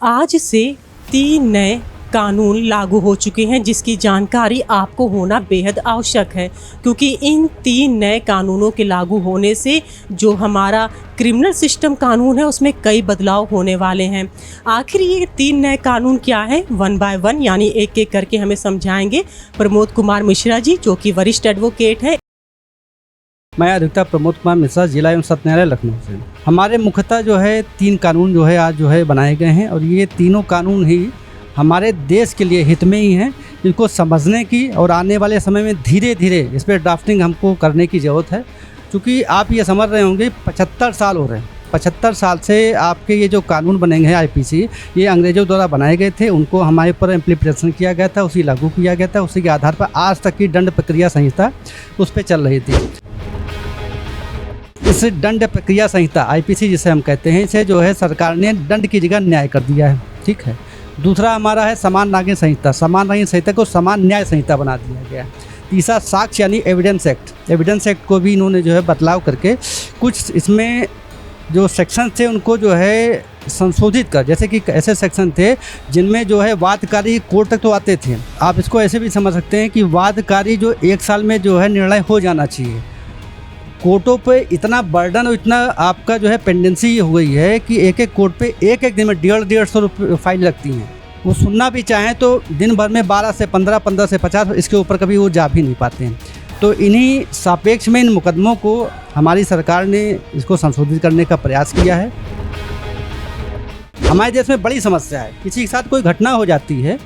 आज से 3 नए कानून लागू हो चुके हैं जिसकी जानकारी आपको होना बेहद आवश्यक है, क्योंकि इन 3 नए कानूनों के लागू होने से जो हमारा क्रिमिनल सिस्टम कानून है उसमें कई बदलाव होने वाले हैं। आखिर ये 3 नए कानून क्या हैं, 1 बाय 1 यानी एक एक करके हमें समझाएंगे प्रमोद कुमार मिश्रा जी, जो कि वरिष्ठ एडवोकेट हैं। मैं अधिवक्ता प्रमोद कुमार मिश्रा, जिला एवं सत्र न्यायालय लखनऊ से। हमारे मुख्यतः जो है 3 कानून जो है आज जो है बनाए गए हैं और ये तीनों कानून ही हमारे देश के लिए हित में ही हैं। इनको समझने की और आने वाले समय में धीरे धीरे इस पर ड्राफ्टिंग हमको करने की ज़रूरत है, क्योंकि आप ये समझ रहे होंगे 75 साल हो रहे हैं। 75 साल से आपके ये जो कानून बनेंगे हैं IPC, ये अंग्रेज़ों द्वारा बनाए गए थे, उनको हमारे ऊपर इम्प्लीमेंटेशन किया गया था, उसी लागू किया गया था। उसी के आधार पर आज तक की दंड प्रक्रिया संहिता उस पर चल रही थी। इस दंड प्रक्रिया संहिता IPC जिसे हम कहते हैं, इसे जो है सरकार ने दंड की जगह न्याय कर दिया है। ठीक है। दूसरा हमारा है समान नागरिक संहिता। समान नागरिक संहिता को समान न्याय संहिता बना दिया गया है। तीसरा साक्ष्य यानी एविडेंस एक्ट। एविडेंस एक्ट को भी इन्होंने जो है बदलाव करके कुछ इसमें जो सेक्शन थे उनको जो है संशोधित कर, जैसे कि ऐसे सेक्शन थे जिनमें जो है वादकारी कोर्ट तक तो आते थे। आप इसको ऐसे भी समझ सकते हैं कि वादकारी जो 1 साल में जो है निर्णय हो जाना चाहिए। कोर्टों पे इतना बर्डन और इतना आपका जो है पेंडेंसी हो गई है कि एक एक कोर्ट पे एक एक दिन में 150 रुपये फाइल लगती हैं। वो सुनना भी चाहें तो दिन भर में 12 से 15, 15 से 50, इसके ऊपर कभी वो जा भी नहीं पाते हैं। तो इन्हीं सापेक्ष में इन मुकदमों को हमारी सरकार ने इसको संशोधित करने का प्रयास किया है। हमारे देश में बड़ी समस्या है, किसी के साथ कोई घटना हो जाती है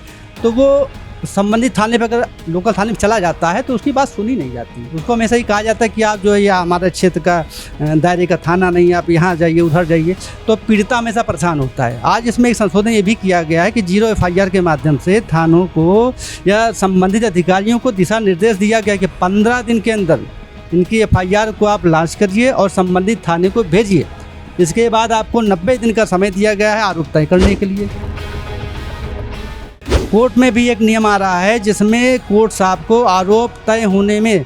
तो वो संबंधित थाने पर, अगर लोकल थाने में चला जाता है तो उसकी बात सुनी नहीं जाती। उसको हमेशा ही कहा जाता है कि आप जो है या हमारे क्षेत्र का दायरे का थाना नहीं है, आप यहाँ जाइए, उधर जाइए। तो पीड़िता हमेशा परेशान होता है। आज इसमें एक संशोधन ये भी किया गया है कि 0 FIR के माध्यम से थानों को या संबंधित अधिकारियों को दिशा निर्देश दिया गया कि 15 दिन के अंदर इनकी FIR को आप लॉन्च करिए और संबंधित थाने को भेजिए। इसके बाद आपको 90 दिन का समय दिया गया है आरोप तय करने के लिए। कोर्ट में भी एक नियम आ रहा है जिसमें कोर्ट साहब को आरोप तय होने में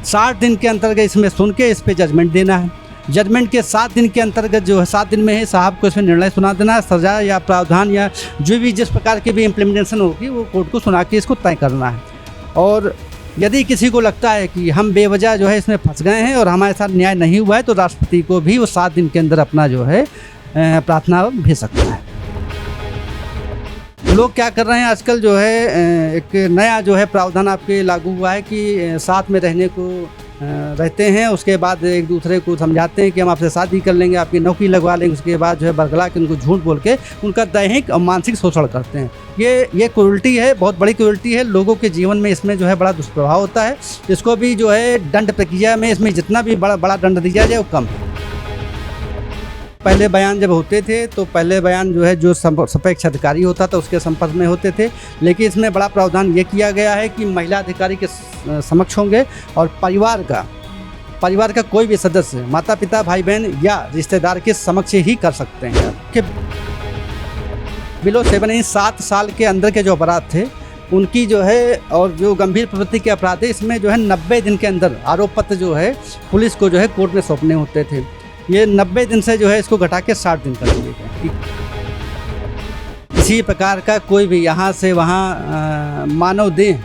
60 दिन के अंतर्गत इसमें सुन के इस पर जजमेंट देना है। जजमेंट के 7 दिन के अंतर्गत जो है 7 दिन में ही साहब को इसमें निर्णय सुना देना है। सज़ा या प्रावधान या जो भी जिस प्रकार की भी इम्प्लीमेंटेशन होगी वो कोर्ट को सुना के इसको तय करना है। और यदि किसी को लगता है कि हम बेवजह जो है इसमें फंस गए हैं और हमारे साथ न्याय नहीं हुआ है, तो राष्ट्रपति को भी वो 7 दिन के अंदर अपना जो है प्रार्थना भेज सकता है। लोग क्या कर रहे हैं आजकल, जो है एक नया जो है प्रावधान आपके लागू हुआ है कि साथ में रहने को रहते हैं, उसके बाद एक दूसरे को समझाते हैं कि हम आपसे शादी कर लेंगे, आपकी नौकरी लगवा लेंगे, उसके बाद जो है बरगला के उनको झूठ बोल के उनका दैहिक और मानसिक शोषण करते हैं। ये क्रूरटी है, बहुत बड़ी क्रूरटी है। लोगों के जीवन में इसमें जो है बड़ा दुष्प्रभाव होता है। इसको भी जो है दंड प्रक्रिया में इसमें जितना भी बड़ा दंड दिया जाए वो कम है। पहले बयान जब होते थे तो पहले बयान जो है जो सापेक्ष अधिकारी होता था उसके संपर्क में होते थे, लेकिन इसमें बड़ा प्रावधान ये किया गया है कि महिला अधिकारी के समक्ष होंगे और परिवार का कोई भी सदस्य, माता पिता, भाई बहन या रिश्तेदार के समक्ष ही कर सकते हैं। कि बिलो 7 साल के अंदर के जो अपराध थे उनकी जो है और जो गंभीर प्रवृत्ति के अपराध है, इसमें जो है 90 दिन के अंदर आरोप पत्र जो है पुलिस को जो है कोर्ट में सौंपने होते थे। ये 90 दिन से जो है इसको घटा के 60 दिन कर दिए गए। किसी प्रकार का कोई भी यहाँ से वहाँ मानव देह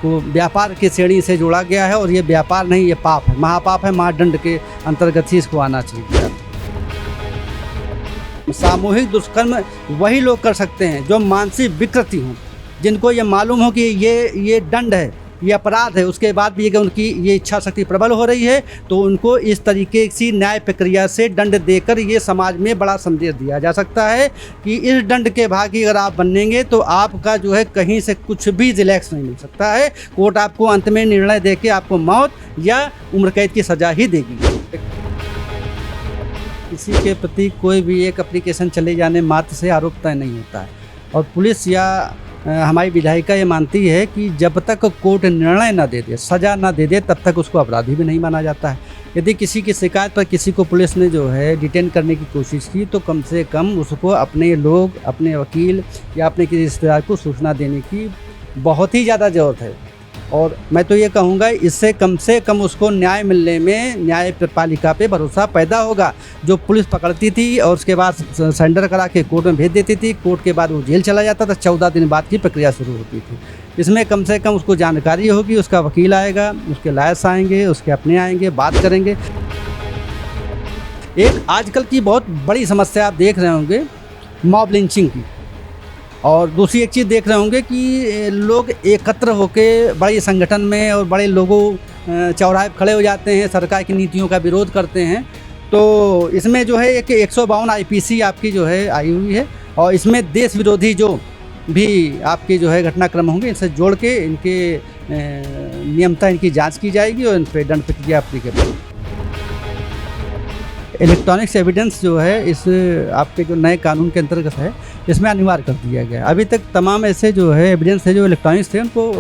को व्यापार की श्रेणी से जोड़ा गया है और ये व्यापार नहीं, ये पाप है, महापाप है। महादंड के अंतर्गत ही इसको आना चाहिए। सामूहिक दुष्कर्म वही लोग कर सकते हैं जो मानसिक विकृति हों, जिनको ये मालूम हो कि ये दंड है, ये अपराध है, उसके बाद भी अगर उनकी ये इच्छा शक्ति प्रबल हो रही है तो उनको इस तरीके की न्याय प्रक्रिया से दंड देकर ये समाज में बड़ा संदेश दिया जा सकता है कि इस दंड के भागी अगर आप बनेंगे तो आपका जो है कहीं से कुछ भी रिलैक्स नहीं मिल सकता है। कोर्ट आपको अंत में निर्णय देके आपको मौत या उम्र कैद की सज़ा ही देगी। किसी के प्रति कोई भी एक एप्लीकेशन चले जाने मात्र से आरोप तय नहीं होता है और पुलिस या हमारी विधायिका ये मानती है कि जब तक कोर्ट निर्णय न दे दे, सज़ा न दे दे, तब तक उसको अपराधी भी नहीं माना जाता है। यदि किसी की शिकायत पर किसी को पुलिस ने जो है डिटेन करने की कोशिश की तो कम से कम उसको अपने लोग, अपने वकील या अपने किसी रिश्तेदार को सूचना देने की बहुत ही ज़्यादा ज़रूरत है। और मैं तो ये कहूँगा इससे कम से कम उसको न्याय मिलने में न्यायपालिका पे भरोसा पैदा होगा। जो पुलिस पकड़ती थी और उसके बाद सरेंडर करा के कोर्ट में भेज देती थी, कोर्ट के बाद वो जेल चला जाता था, 14 दिन बाद की प्रक्रिया शुरू होती थी। इसमें कम से कम उसको जानकारी होगी, उसका वकील आएगा, उसके लॉयर्स आएंगे, उसके अपने आएंगे, बात करेंगे। एक आजकल की बहुत बड़ी समस्या आप देख रहे होंगे मॉब लिंचिंग की, और दूसरी एक चीज़ देख रहे होंगे कि लोग एकत्र होकर बड़े संगठन में और बड़े लोगों चौराहे पर खड़े हो जाते हैं, सरकार की नीतियों का विरोध करते हैं। तो इसमें जो है एक 152 IPC आपकी जो है आई हुई है, और इसमें देश विरोधी जो भी आपके जो है घटनाक्रम होंगे इनसे जोड़ के इनके नियमता इनकी जांच की जाएगी और इन पर दंड प्रक्रिया एप्लीकेबल। इलेक्ट्रॉनिक्स एविडेंस जो है इस आपके जो नए कानून के अंतर्गत है, इसमें अनिवार्य कर दिया गया। अभी तक तमाम ऐसे जो है एविडेंस है जो इलेक्ट्रॉनिक्स थे उनको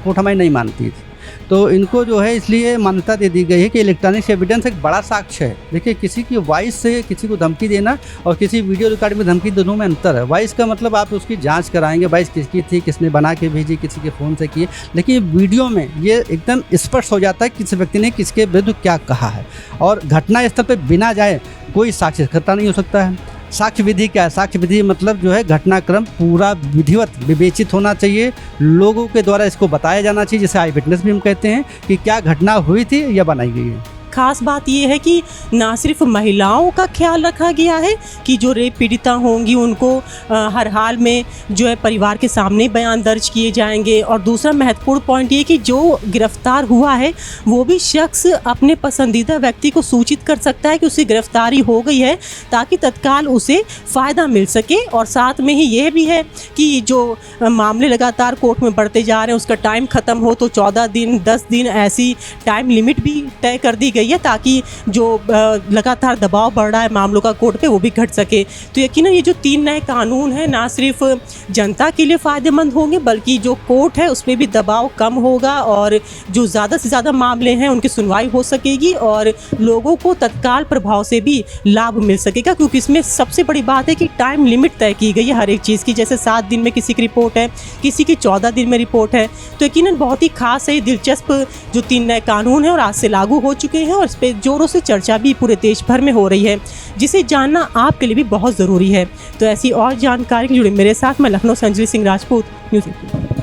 कोर्ट हमारी नहीं मानती थी, तो इनको जो है इसलिए मान्यता दे दी गई है कि इलेक्ट्रॉनिक्स एविडेंस एक बड़ा साक्ष्य है। देखिए, किसी की वॉइस से किसी को धमकी देना और किसी वीडियो रिकॉर्ड में धमकी, दोनों में अंतर है। वॉइस का मतलब आप उसकी जांच कराएंगे, वॉइस किसकी थी, किसने बना के भेजी, किसी के फ़ोन से किए, लेकिन वीडियो में ये एकदम स्पष्ट हो जाता है कि किस व्यक्ति ने किसके विरुद्ध क्या कहा है। और घटना स्थल पर बिना जाए कोई साक्ष्यकर्ता नहीं हो सकता है। साक्ष्य विधि क्या है? साक्ष्य विधि मतलब जो है घटनाक्रम पूरा विधिवत विवेचित होना चाहिए, लोगों के द्वारा इसको बताया जाना चाहिए, जिसे आई विटनेस भी हम कहते हैं कि क्या घटना हुई थी या बनाई गई है। खास बात यह है कि ना सिर्फ महिलाओं का ख्याल रखा गया है कि जो रेप पीड़िता होंगी उनको हर हाल में जो है परिवार के सामने बयान दर्ज किए जाएंगे, और दूसरा महत्वपूर्ण पॉइंट ये कि जो गिरफ्तार हुआ है वो भी शख्स अपने पसंदीदा व्यक्ति को सूचित कर सकता है कि उसकी गिरफ्तारी हो गई है, ताकि तत्काल उसे फ़ायदा मिल सके। और साथ में ही यह भी है कि जो मामले लगातार कोर्ट में बढ़ते जा रहे हैं उसका टाइम ख़त्म हो तो 14 दिन 10 दिन ऐसी टाइम लिमिट भी तय कर दी गई है, ताकि जो लगातार दबाव बढ़ रहा है मामलों का कोर्ट पे वो भी घट सके। तो यकीनन ये जो 3 नए कानून हैं ना सिर्फ जनता के लिए फ़ायदेमंद होंगे, बल्कि जो कोर्ट है उसमें भी दबाव कम होगा, और जो ज़्यादा से ज़्यादा मामले हैं उनकी सुनवाई हो सकेगी, और लोगों को तत्काल प्रभाव से भी लाभ मिल सकेगा। क्योंकि इसमें सबसे बड़ी बात है कि टाइम लिमिट तय की गई है हर एक चीज़ की, जैसे 7 दिन में किसी की रिपोर्ट है, किसी की 14 दिन में रिपोर्ट है। तो यकीनन बहुत ही खास है, दिलचस्प जो 3 नए कानून हैं और आज से लागू हो चुके हैं, और इस पर जोरों से चर्चा भी पूरे देश भर में हो रही है, जिसे जानना आपके लिए भी बहुत ज़रूरी है। तो ऐसी और जानकारी जुड़े मेरे साथ, मैं लखनऊ से अंजलि सिंह राजपूत, न्यूज़ 18।